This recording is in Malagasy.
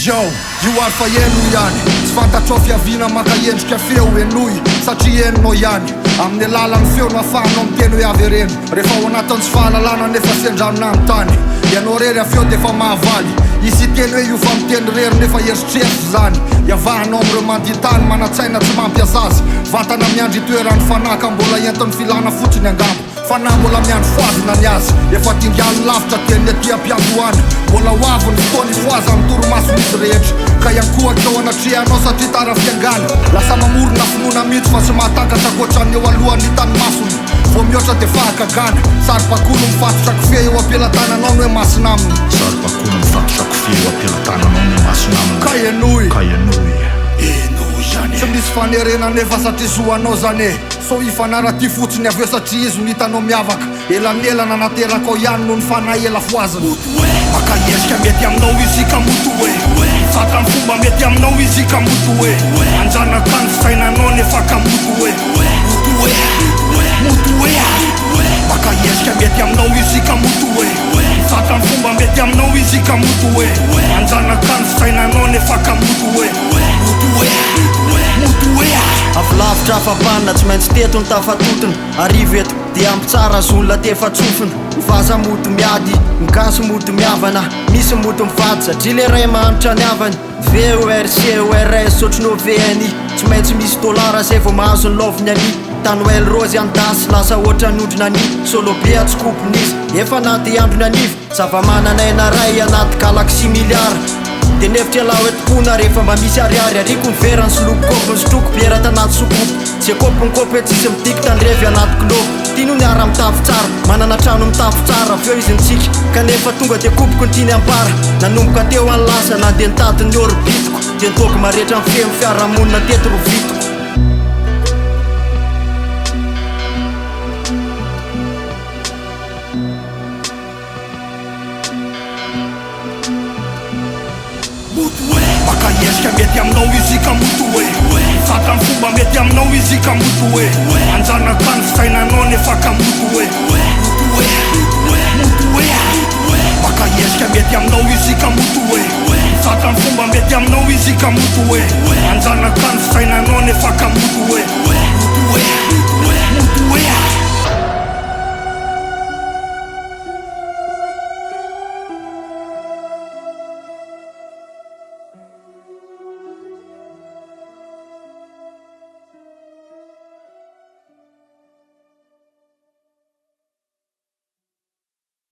Yo, io alfa jenu jani Svanta qofja vina ma ka jenë shkja feu e nuj Sa që jenë no jani Am në lala në fjeu në fanë Om tjenu ja virin Refa unë atën s'fala lana në fasen gjanë në tani Jenë orerja fjeu dhe fa ma vali I si tjenu e ju fa më tjenë rrë Në fa jesh qef zani Ja vanë om rëmanditan Ma në cajna që ma pjasas Vata në mjanë gjitëra në fana Kambola jenë të në filana fuqin e ngam Fana bola mjanë fuazi në njas E fatin gjallë lafë që atjen e tja pja duan Bola wavën, stoni fuaza më turu masu një të req Ka janë kua kjo në qia nosa qitara fjengan Lasa më murë në funu në mitë Fa që ma taka që koqa një walua një tanë masun Fom jo që te faka kanë Sarë pa kunu më fatë që këfje jo apjela tanë nonu e masë namë Sarë pa kunu më fatë që këfje jo apjela tanë nonu e masë namë Ka jenuj jani Që mdis fanere në ne fasa që zua no zane So i fanara ti fuci një vësa që izu një ta no mjavak Ela njela në natera ko janë në fana jela fuazën Ma ka jeshke mjet jam no i zika mutue Fata në fumba mjet jam no i zika mutue Anja në kanë stajna no ne faka mutue Ma ka jeshke mjet jam no i zika mutue Fata në fumba mjet jam no i zika mutue Anja në kanë stajna no ne faka mutue Aflaf qafa banna që men stetun ta fatutën Arrivet të jam pëcara zulla te fa qufën Në faza mu të mjadi, në kasë mu të mjavana Misë mu të mfaca, gjile rejma am qa njavan Veu er, seu er, so që në veni Që me që mis dolara se vo mazën lov njani Tanuel roz janë das, lasa oqa nuj në një Solo bia të skup nis, e fanati janë në njif Sa fa mana në e në raja natë kalaksi miljar Dhe neftë jelawet puna refa ma misjarjarja Rikun feran s'luk kopën shtuk pjera të natë sukup Se kopën kopet si se m'tik të nrevja natë klop Tinu një aram taf car, mana na qanu m'taf car A fjojzin qik, ka nefa tunga te kup këntine ampar Na num ka teo an lasa, na dentatë njërë bitku Djen tokë ma reqa m'fem fjara mun na tetru vitku Ma ka jeshke mjet jam no i zika mutue Fata në fumba mjet jam no i zika mutue Anja në kanë stajna no ne faka mutue Ma ka jeshke mjet jam no i zika mutue Fata në fumba mjet jam no i zika mutue Anja në kanë stajna no ne faka mutue